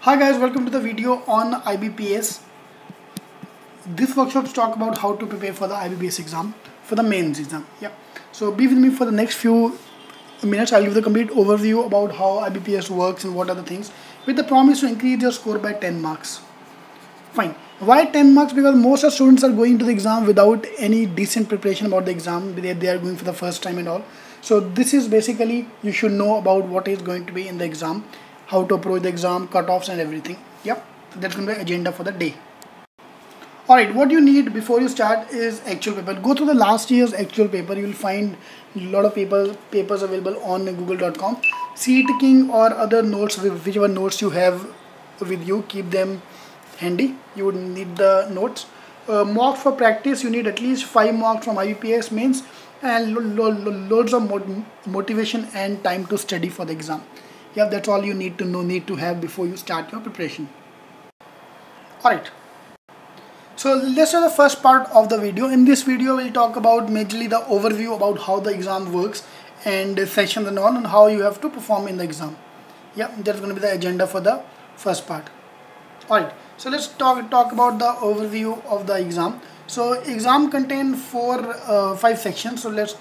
Hi guys, welcome to the video on IBPS. This workshop talk about how to prepare for the IBPS exam, for the mains exam. Yeah. So be with me for the next few minutes. I'll give the complete overview about how IBPS works and what are the things, with the promise to increase your score by 10 marks. Fine. Why 10 marks? Because most of students are going to the exam without any decent preparation about the exam. They are going for the first time and all. So this is basically, you should know about what is going to be in the exam, how to approach the exam, cutoffs and everything. Yep, so that's going to be agenda for the day. Alright, what you need before you start is actual paper. Go through the last year's actual paper. You will find a lot of papers available on google.com. CET King or other notes, whichever notes you have with you, keep them handy. You would need the notes. Mocks for practice, you need at least 5 marks from IBPS mains and loads of motivation and time to study for the exam. Yeah, that's all you need to have before you start your preparation. Alright, so let's do the first part of the video. In this video we'll talk about majorly the overview about how the exam works and the sessions and all, and how you have to perform in the exam. Yeah, that's going to be the agenda for the first part. Alright, so let's talk about the overview of the exam. So exam contain 5 sections. So let's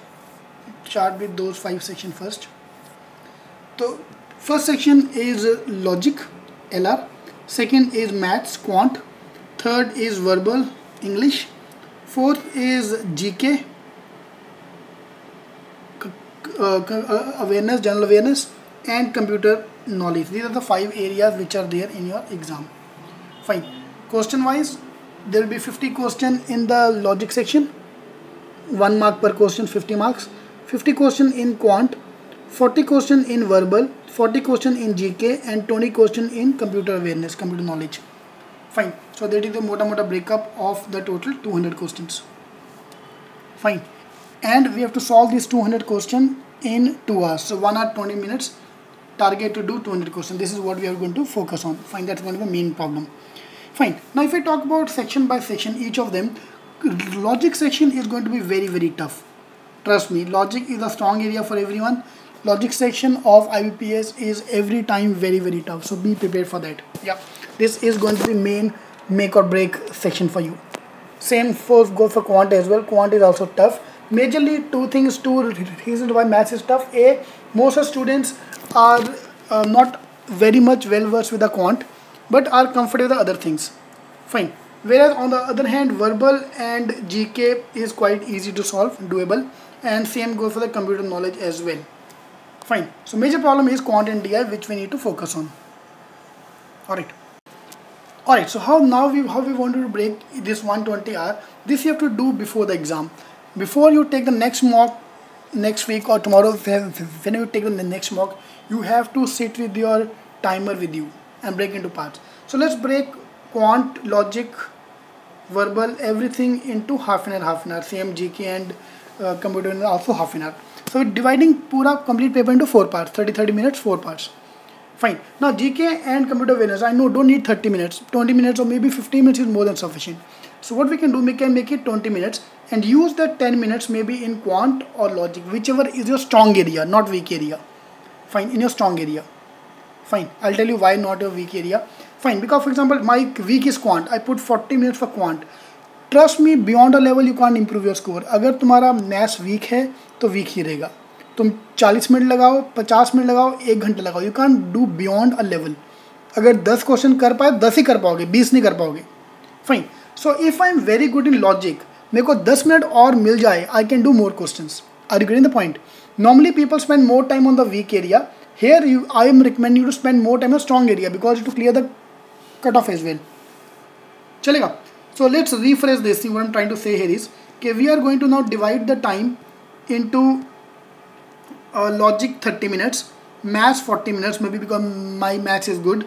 start with those 5 sections first. So first section is logic, LR. Second is maths, quant. Third is verbal, English. Fourth is GK, awareness, general awareness, and computer knowledge. These are the 5 areas which are there in your exam. Fine. Question wise, there will be 50 questions in the logic section. 1 mark per question, 50 marks. 50 questions in quant, 40 questions in verbal, 40 questions in GK, and 20 questions in computer awareness, computer knowledge. Fine. So that is the mota breakup of the total 200 questions. Fine. And we have to solve these 200 questions in 2 hours. So 1 hour 20 minutes. Target to do 200 questions. This is what we are going to focus on. Fine. That's going to be the main problem. Fine. Now if I talk about section by section, each of them, logic section is going to be very tough. Trust me, logic is a strong area for everyone. Logic section of IBPS is every time very tough. So be prepared for that. Yeah. This is going to be main make or break section for you. Same go for quant as well. Quant is also tough. Majorly two reasons why maths is tough. A, most of students are not very much well versed with the quant, but are comfortable with the other things. Fine. Whereas on the other hand, verbal and GK is quite easy to solve, doable, and same goes for the computer knowledge as well. Fine. So major problem is quant and DI, which we need to focus on. Alright, so how we want to break this 120 hour. This you have to do before the exam. Before you take the next mock next week or tomorrow, when you take the next mock, you have to sit with your timer with you and break into parts. So let's break quant, logic, verbal, everything into half an hour. Same GK and computer also half an hour. So we're dividing pura complete paper into 4 parts, 30 minutes, 4 parts. Fine. Now GK and computer awareness, I know don't need 30 minutes, 20 minutes or maybe 15 minutes is more than sufficient. So what we can do, we can make it 20 minutes and use that 10 minutes maybe in quant or logic, whichever is your strong area, not weak area. Fine, in your strong area. Fine, I'll tell you why not your weak area. Fine, because for example, my weak is quant, I put 40 minutes for quant. Trust me, beyond a level you can't improve your score. अगर तुम्हारा maths weak है तो week ही रहेगा. तुम 40 minute लगाओ, 50 minute लगाओ, 1 घंटा लगाओ, you can do beyond a level. अगर 10 क्वेश्चन कर पाए 10 ही कर पाओगे, 20 नहीं कर पाओगे. Fine. So if I am very good in logic, मेरे को 10 मिनट और मिल जाए, I can do more questions. Are you getting the point? Normally people spend more time on the week area. Here I am recommending you to spend more time on strong area because to clear the cutoff as well. चलेगा? So let's rephrase this thing. What I'm trying to say here is, okay, we are going to now divide the time into logic 30 minutes, maths 40 minutes maybe because my maths is good,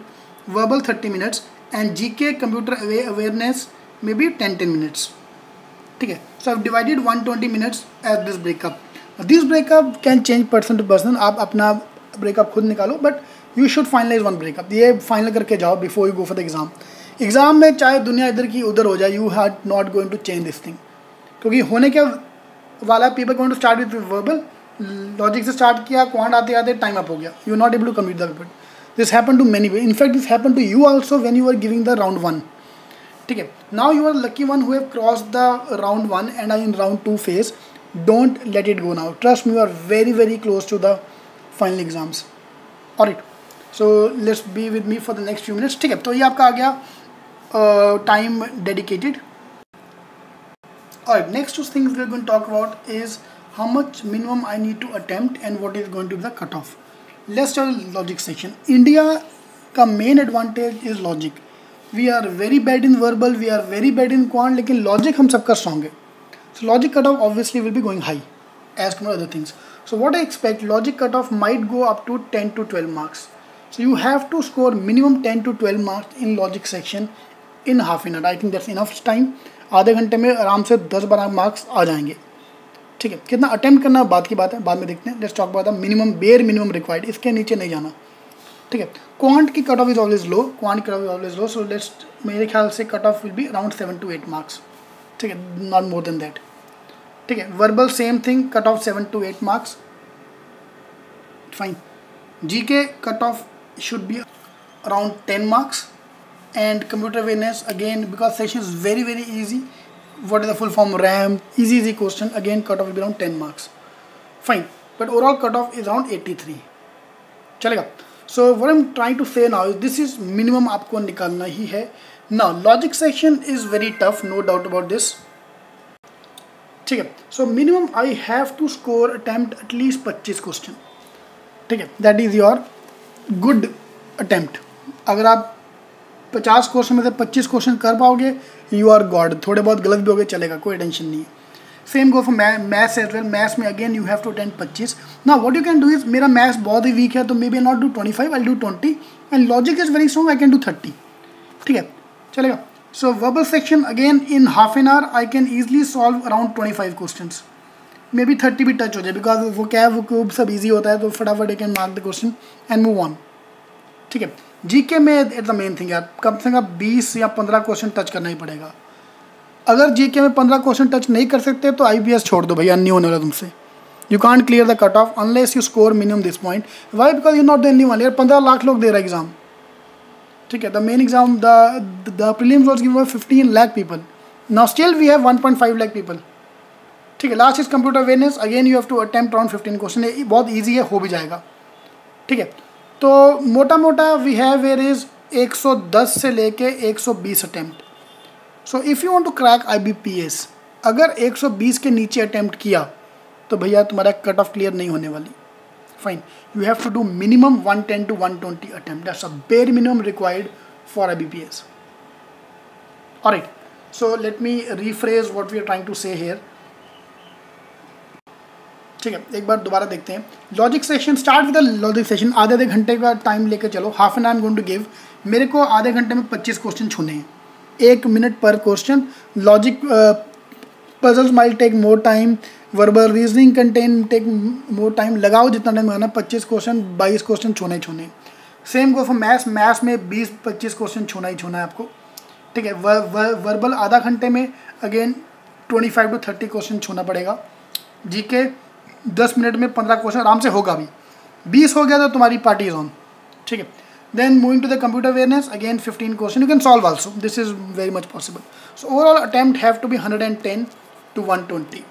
verbal 30 minutes, and GK computer awareness maybe 10 minutes. ठीक है? So I've divided 120 minutes as this breakup. This breakup can change person to person. आप अपना breakup खुद निकालो, but you should finalise one breakup. ये final करके जाओ before you go for the exam. Exam में चाहे दुनिया इधर की उधर हो जाए, you have not going to change this thing, क्योंकि होने के वाला people going to start with verbal, logic से स्टार्ट किया, क्वांट आते आते टाइम अप हो गया, you not able to complete the paper. This happened to many. In fact, this happened to you also when you were giving the round 1. ठीक है. Now you are lucky one who have crossed the round 1 and are in round 2 phase. Don't let it go now. Trust me, you are very very close to the final exams. Alright. So let's be with me for the next few minutes. ठीक है. तो ये आपका आ गया time dedicated. Alright. Next two things we are going to talk about is how much minimum I need to attempt and what is going to be the cutoff. Let's start logic section. India का main advantage is logic. We are very bad in verbal, we are very bad in quant, लेकिन logic हम सबका strong है. So logic cutoff obviously will be going high as compared to other things. So what I expect, logic cutoff might go up to 10 to 12 marks. So you have to score minimum 10 to 12 marks in logic section in half an hour. I think that's enough time. आधे घंटे में आराम से 10-12 marks आ जाएंगे. ठीक है. कितना attempt करना बात की बात है, बाद में देखते हैं. Let's talk about the minimum, bare minimum required. इसके नीचे नहीं जाना. ठीक है. क्वांट की cut off is always low. Quant की cut off is always low. So let's, मेरे ख्याल से cut off will be around 7 to 8 marks. ठीक है. Not more than that. ठीक है. Verbal same thing, cut off 7 to 8 marks. Fine. GK cut off should be around 10 marks. And computer awareness, again, because session is very very easy. What is the full form? RAM. Easy question. Again, cutoff will be around 10 marks. Fine. But overall cutoff is around 83. चलेगा. So what I'm trying to say now is this is minimum आपको निकालना ही है. Now logic section is very tough, no doubt about this. ठीक है. So minimum I have to score attempt at least 25 question. ठीक है. That is your good attempt. अगर आप 50 question में से 25 क्वेश्चन कर पाओगे, यू आर गॉड. थोड़े बहुत गलत भी हो गए चलेगा, कोई टेंशन नहीं है. Same go for maths as well. Maths में again you have to attempt 25. Now what you can do is, मेरा मैथ्स बहुत ही वीक है तो maybe not do 25, I do 20 and logic is very strong, I can do 30. ठीक है. चलेगा. So verbal section again in half an hour I can easily solve around 25 question. Maybe 30 भी touch हो जाए because वो क्या है, वो सब ईजी होता है तो फटाफट you can mark the question and move on. ठीक है. जीके में इट्स द मेन थिंग यार, कम से कम 20 या 15 क्वेश्चन टच करना ही पड़ेगा. अगर जीके में 15 क्वेश्चन टच नहीं कर सकते तो आईबीएस छोड़ दो भैया, नहीं होने वाला तुमसे. You can't clear the cut off unless you score minimum this point. Why? Because you not the only one. यार 15 लाख लोग दे रहा है एग्जाम. ठीक है. The main exam, the prelims was given 15 lakh people. Now still we have 1.5 lakh people. ठीक है. Last is computer awareness. Again you have to attempt around 15 question. बहुत easy है, हो भी जाएगा. ठीक है. तो मोटा मोटा वी हैव वेयर इज 110 से लेके 120 attempt. So if you want to crack IBPS, अगर 120 के नीचे अटैम्प्ट किया तो भैया तुम्हारा कट ऑफ क्लियर नहीं होने वाली. Fine. You have to do minimum 110 to 120 attempt. That's a bare minimum required for IBPS. Alright. So let me rephrase what we are trying to say here. ठीक है. एक बार दोबारा देखते हैं. Logic session, start with the logic session. आधे घंटे का टाइम लेके चलो. Half an hour I am going to give. मेरे को आधे घंटे में 25 क्वेश्चन छूने हैं, 1 मिनट पर question. Logic puzzles might take more time, verbal reasoning contain take more time. लगाओ जितना टाइम लगाना. 25 क्वेश्चन, 22 क्वेश्चन छूने. Same go for maths. Maths में 20-25 क्वेश्चन छूना है आपको. ठीक है. वर्बल आधा घंटे में अगेन 25 to 30 क्वेश्चन छूना पड़ेगा. जीके 10 मिनट में 15 क्वेश्चन आराम से होगा. भी 20 हो गया तो तुम्हारी पार्टी इज ऑन. ठीक है. Then moving to the computer awareness, again 15 question you can solve also. This is very much possible. So overall attempt have to be 110 to 120.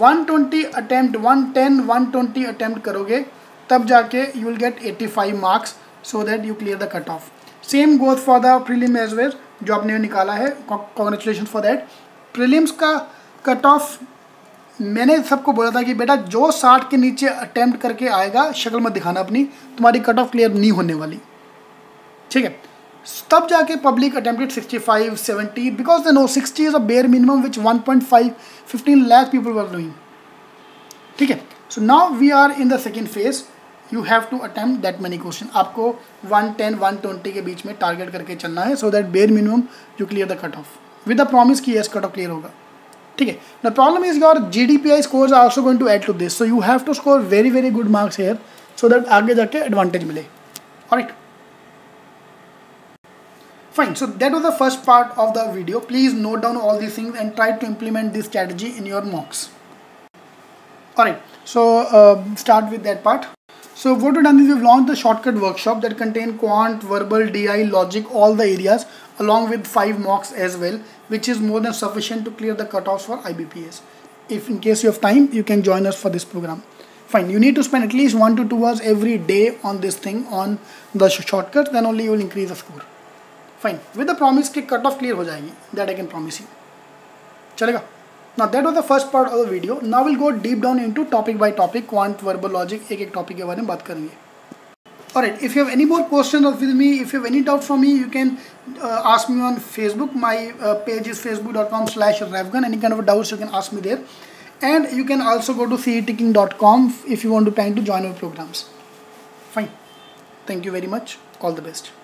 120 attempt, 110 120 attempt करोगे तब जाके you will get 85 marks so that you clear the cut off. Same goes for the prelim as well जो आपने निकाला है. Congratulation for that. Prelims का cut off मैंने सबको बोला था कि बेटा जो 60 के नीचे अटेम्प्ट करके आएगा, शक्ल मत दिखाना अपनी, तुम्हारी कट ऑफ क्लियर नहीं होने वाली. ठीक है. तब जाके public attempted 65, 70 because they know 60 is a bare minimum which 1.15 lakh people were doing. ठीक है. So now we are in the second phase. You have to attempt that many question. आपको 110 120 के बीच में टारगेट करके चलना है so that bare minimum you clear the cut of with the promise कि yes cut off clear होगा. ठीक है. The problem is your GDPI scores are also going to add to this, so you have to score very very good marks here so that आगे जाके advantage मिले. Alright. Fine. So that was the first part of the video. Please note down all these things and try to implement this strategy in your mocks. Alright. So start with that part. So what we've done is we've launched the shortcut workshop that contain quant, verbal, DI, logic, all the areas, along with 5 mocks as well, which is more than sufficient to clear the cutoffs for IBPS. If in case you have time, you can join us for this program. Fine, you need to spend at least 1 to 2 hours every day on this thing, on the shortcuts, then only you will increase the score. Fine, with the promise कि cutoff clear हो जाएगी, that I can promise you. चलेगा? Now that was the first part of the video. Now we'll go deep down into topic by topic, quant, verbal, logic, एक topic के बारे में बात करेंगे. Alright, if you have any more questions with me, if you have any doubt from me, you can ask me on Facebook. My page is facebook.com/Revgan. Any kind of doubts you can ask me there. And you can also go to ceticking.com if you want to plan to join our programs. Fine. Thank you very much. All the best.